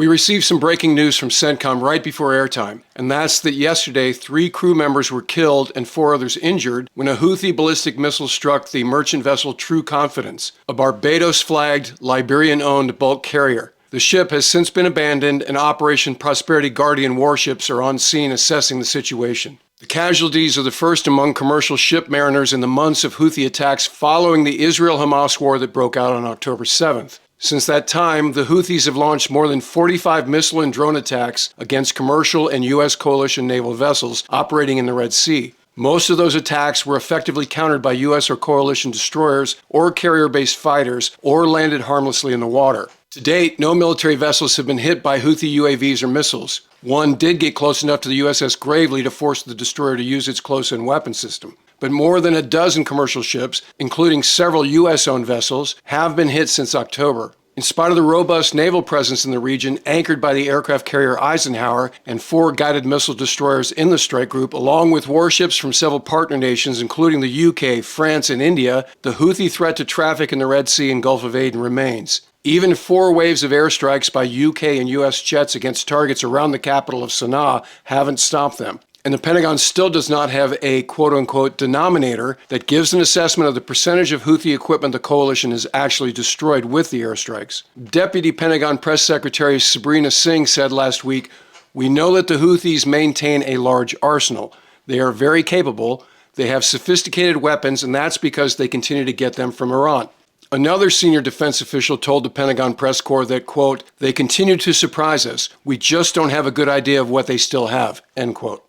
We received some breaking news from CENTCOM right before airtime, and that's that yesterday 3 crew members were killed and 4 others injured when a Houthi ballistic missile struck the merchant vessel True Confidence, a Barbados-flagged, Liberian-owned bulk carrier. The ship has since been abandoned, and Operation Prosperity Guardian warships are on scene assessing the situation. The casualties are the first among commercial ship mariners in the months of Houthi attacks following the Israel-Hamas war that broke out on October 7th. Since that time, the Houthis have launched more than 45 missile and drone attacks against commercial and U.S. coalition naval vessels operating in the Red Sea. Most of those attacks were effectively countered by U.S. or coalition destroyers or carrier-based fighters, or landed harmlessly in the water. To date, no military vessels have been hit by Houthi UAVs or missiles. One did get close enough to the USS Gravely to force the destroyer to use its close-in weapon system. But more than a dozen commercial ships, including several U.S.-owned vessels, have been hit since October. In spite of the robust naval presence in the region, anchored by the aircraft carrier Eisenhower and 4 guided missile destroyers in the strike group, along with warships from several partner nations, including the UK, France, and India, the Houthi threat to traffic in the Red Sea and Gulf of Aden remains. Even 4 waves of airstrikes by UK and US jets against targets around the capital of Sana'a haven't stopped them. And the Pentagon still does not have a quote-unquote denominator that gives an assessment of the percentage of Houthi equipment the coalition has actually destroyed with the airstrikes. Deputy Pentagon Press Secretary Sabrina Singh said last week, "We know that the Houthis maintain a large arsenal. They are very capable. They have sophisticated weapons, and that's because they continue to get them from Iran." Another senior defense official told the Pentagon Press Corps that, quote, "They continue to surprise us. We just don't have a good idea of what they still have," end quote.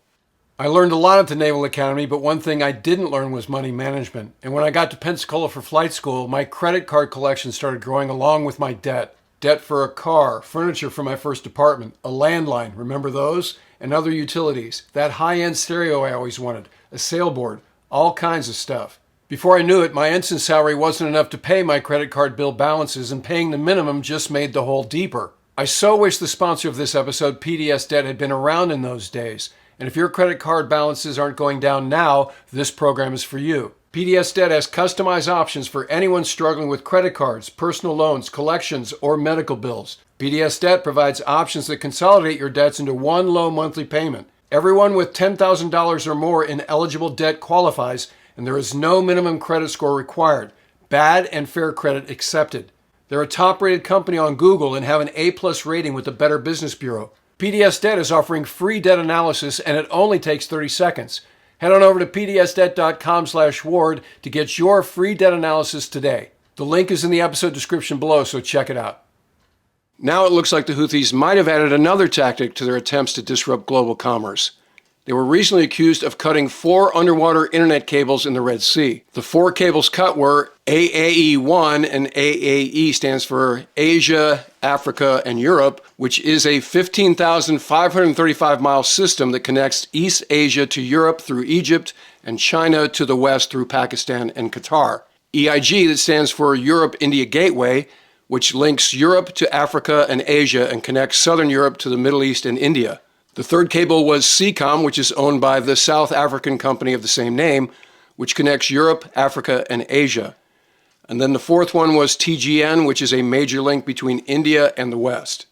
I learned a lot at the Naval Academy, but one thing I didn't learn was money management. And when I got to Pensacola for flight school, my credit card collection started growing along with my debt. Debt for a car, furniture for my first apartment, a landline, remember those? And other utilities. That high-end stereo I always wanted, a sailboard, all kinds of stuff. Before I knew it, my ensign salary wasn't enough to pay my credit card bill balances, and paying the minimum just made the hole deeper. I so wish the sponsor of this episode, PDS Debt, had been around in those days. And if your credit card balances aren't going down now, this program is for you. PDS Debt has customized options for anyone struggling with credit cards, personal loans, collections, or medical bills. PDS Debt provides options that consolidate your debts into one low monthly payment. Everyone with $10,000 or more in eligible debt qualifies, and there is no minimum credit score required. Bad and fair credit accepted. They're a top-rated company on Google and have an A+ rating with the Better Business Bureau. PDS Debt is offering free debt analysis, and it only takes 30 seconds. Head on over to pdsdebt.com/ward to get your free debt analysis today. The link is in the episode description below, so check it out. Now it looks like the Houthis might have added another tactic to their attempts to disrupt global commerce. They were recently accused of cutting 4 underwater internet cables in the Red Sea. The 4 cables cut were AAE-1, and AAE stands for Asia, Africa, and Europe, which is a 15,535-mile system that connects East Asia to Europe through Egypt and China to the west through Pakistan and Qatar. EIG, that stands for Europe-India Gateway, which links Europe to Africa and Asia and connects Southern Europe to the Middle East and India. The third cable was CECOM, which is owned by the South African company of the same name, which connects Europe, Africa, and Asia. And then the fourth one was TGN, which is a major link between India and the West.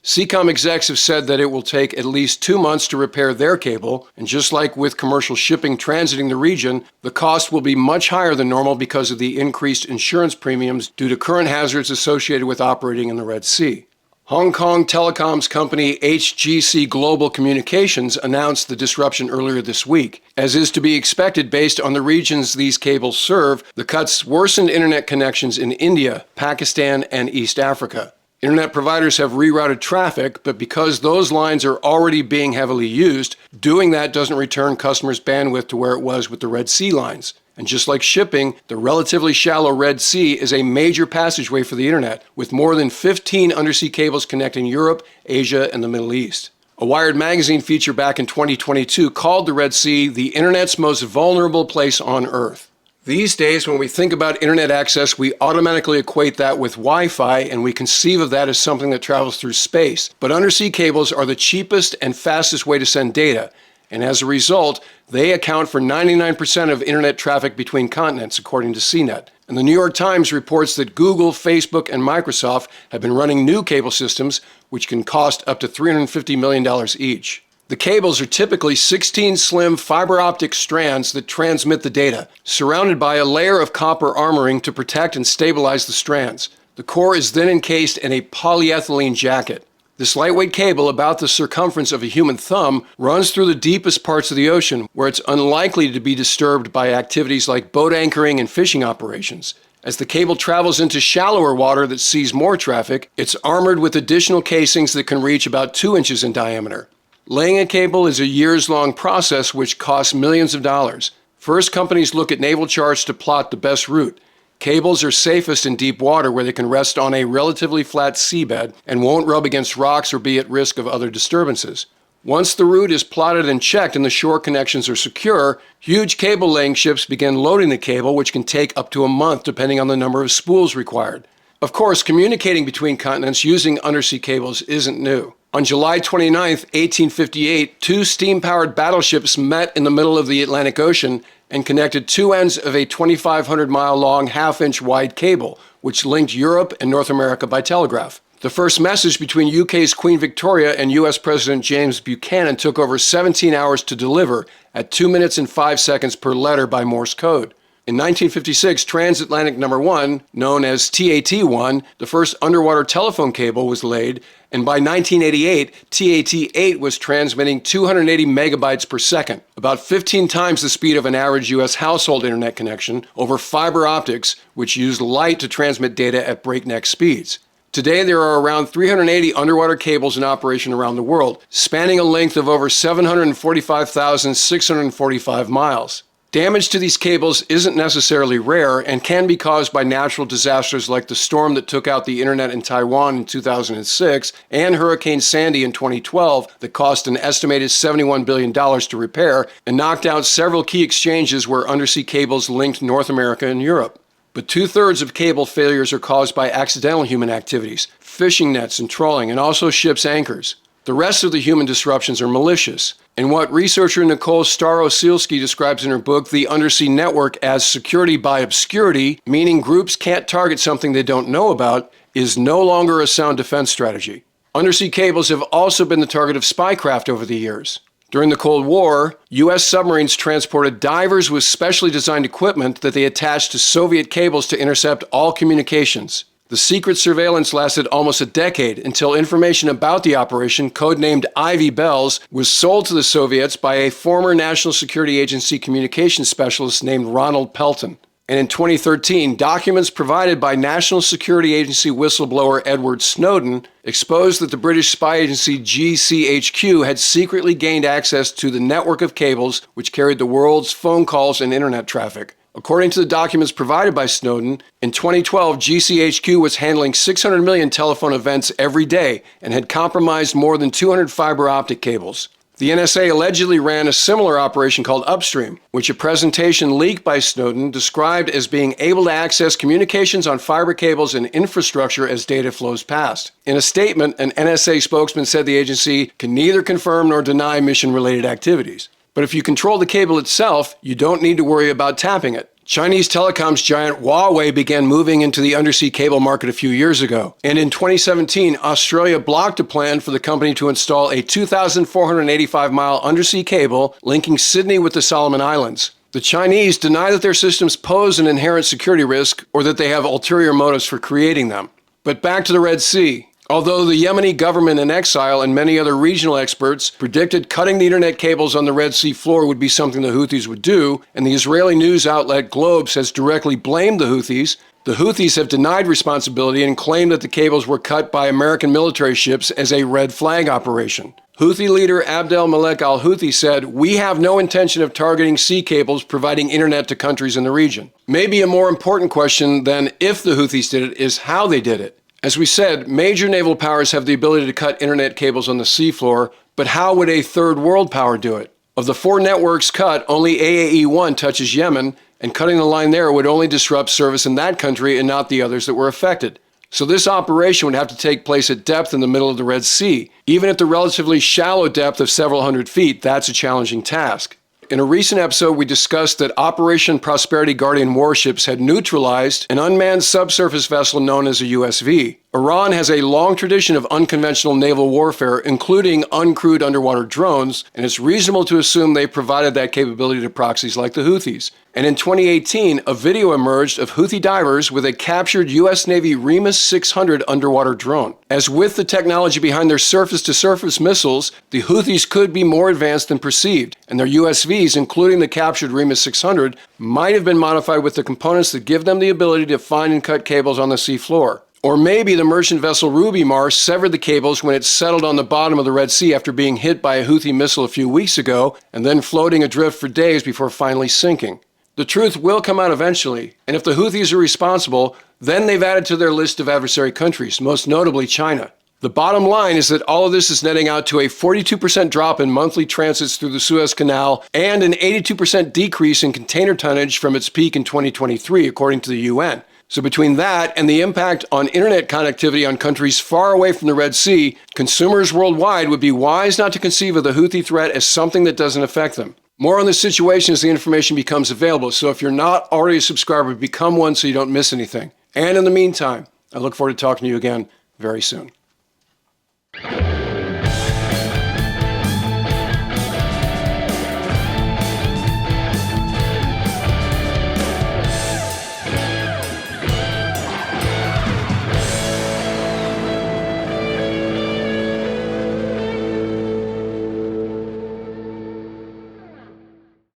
CECOM execs have said that it will take at least 2 months to repair their cable, and just like with commercial shipping transiting the region, the cost will be much higher than normal because of the increased insurance premiums due to current hazards associated with operating in the Red Sea. Hong Kong telecoms company HGC Global Communications announced the disruption earlier this week. As is to be expected based on the regions these cables serve, the cuts worsened internet connections in India, Pakistan, and East Africa. Internet providers have rerouted traffic, but because those lines are already being heavily used, doing that doesn't return customers' bandwidth to where it was with the Red Sea lines. And just like shipping, the relatively shallow Red Sea is a major passageway for the internet, with more than 15 undersea cables connecting Europe, Asia, and the Middle East. A Wired magazine feature back in 2022 called the Red Sea the internet's most vulnerable place on Earth. These days, when we think about internet access, we automatically equate that with Wi-Fi, and we conceive of that as something that travels through space. But undersea cables are the cheapest and fastest way to send data. And as a result, They account for 99% of internet traffic between continents, according to CNET. And the New York Times reports that Google, Facebook, and Microsoft have been running new cable systems, which can cost up to $350 million each. The cables are typically 16 slim fiber optic strands that transmit the data, surrounded by a layer of copper armoring to protect and stabilize the strands. The core is then encased in a polyethylene jacket. This lightweight cable, about the circumference of a human thumb, runs through the deepest parts of the ocean, where it's unlikely to be disturbed by activities like boat anchoring and fishing operations. As the cable travels into shallower water that sees more traffic, it's armored with additional casings that can reach about 2 inches in diameter. Laying a cable is a years-long process which costs millions of dollars. First, companies look at naval charts to plot the best route. Cables are safest in deep water where they can rest on a relatively flat seabed and won't rub against rocks or be at risk of other disturbances. Once the route is plotted and checked and the shore connections are secure, huge cable-laying ships begin loading the cable, which can take up to a month depending on the number of spools required. Of course, communicating between continents using undersea cables isn't new. On July 29, 1858, 2 steam-powered battleships met in the middle of the Atlantic Ocean and connected 2 ends of a 2,500-mile-long, half-inch wide cable, which linked Europe and North America by telegraph. The first message between UK's Queen Victoria and US President James Buchanan took over 17 hours to deliver at 2 minutes and 5 seconds per letter by Morse code. In 1956, Transatlantic No. 1, known as TAT-1, the first underwater telephone cable was laid, and by 1988, TAT-8 was transmitting 280 megabytes per second, about 15 times the speed of an average U.S. household internet connection, over fiber optics, which use light to transmit data at breakneck speeds. Today, there are around 380 underwater cables in operation around the world, spanning a length of over 745,645 miles. Damage to these cables isn't necessarily rare and can be caused by natural disasters like the storm that took out the internet in Taiwan in 2006 and Hurricane Sandy in 2012 that cost an estimated $71 billion to repair and knocked out several key exchanges where undersea cables linked North America and Europe. But 2/3 of cable failures are caused by accidental human activities, fishing nets and trolling, and also ships' anchors. The rest of the human disruptions are malicious, and what researcher Nicole Starosielski describes in her book, The Undersea Network, as security by obscurity, meaning groups can't target something they don't know about, is no longer a sound defense strategy. Undersea cables have also been the target of spycraft over the years. During the Cold War, U.S. submarines transported divers with specially designed equipment that they attached to Soviet cables to intercept all communications. The secret surveillance lasted almost a decade until information about the operation, codenamed Ivy Bells, was sold to the Soviets by a former National Security Agency communications specialist named Ronald Pelton. And in 2013, documents provided by National Security Agency whistleblower Edward Snowden exposed that the British spy agency GCHQ had secretly gained access to the network of cables which carried the world's phone calls and internet traffic. According to the documents provided by Snowden, in 2012, GCHQ was handling 600 million telephone events every day and had compromised more than 200 fiber optic cables. The NSA allegedly ran a similar operation called Upstream, which a presentation leaked by Snowden described as being able to access communications on fiber cables and infrastructure as data flows past. In a statement, an NSA spokesman said the agency can neither confirm nor deny mission-related activities. But if you control the cable itself, you don't need to worry about tapping it. Chinese telecoms giant Huawei began moving into the undersea cable market a few years ago. And in 2017, Australia blocked a plan for the company to install a 2,485-mile undersea cable linking Sydney with the Solomon Islands. The Chinese deny that their systems pose an inherent security risk or that they have ulterior motives for creating them. But back to the Red Sea. Although the Yemeni government in exile and many other regional experts predicted cutting the internet cables on the Red Sea floor would be something the Houthis would do, and the Israeli news outlet Globes has directly blamed the Houthis have denied responsibility and claimed that the cables were cut by American military ships as a red flag operation. Houthi leader Abdel Malek al-Houthi said, "We have no intention of targeting sea cables providing internet to countries in the region." Maybe a more important question than if the Houthis did it is how they did it. As we said, major naval powers have the ability to cut internet cables on the seafloor, but how would a third world power do it? Of the 4 networks cut, only AAE-1 touches Yemen, and cutting the line there would only disrupt service in that country and not the others that were affected. So this operation would have to take place at depth in the middle of the Red Sea. Even at the relatively shallow depth of several hundred feet, that's a challenging task. in a recent episode, we discussed that Operation Prosperity Guardian warships had neutralized an unmanned subsurface vessel known as a USV. Iran has a long tradition of unconventional naval warfare, including uncrewed underwater drones, and it's reasonable to assume they provided that capability to proxies like the Houthis. And in 2018, a video emerged of Houthi divers with a captured U.S. Navy Remus 600 underwater drone. As with the technology behind their surface-to-surface missiles, the Houthis could be more advanced than perceived, and their USVs, including the captured Remus 600, might have been modified with the components that give them the ability to find and cut cables on the seafloor. Or maybe the merchant vessel Ruby Mars severed the cables when it settled on the bottom of the Red Sea after being hit by a Houthi missile a few weeks ago, and then floating adrift for days before finally sinking. The truth will come out eventually, and if the Houthis are responsible, then they've added to their list of adversary countries, most notably China. The bottom line is that all of this is netting out to a 42% drop in monthly transits through the Suez Canal and an 82% decrease in container tonnage from its peak in 2023, according to the UN. So between that and the impact on internet connectivity on countries far away from the Red Sea, consumers worldwide would be wise not to conceive of the Houthi threat as something that doesn't affect them. More on this situation as the information becomes available, so if you're not already a subscriber, become one so you don't miss anything. And in the meantime, I look forward to talking to you again very soon.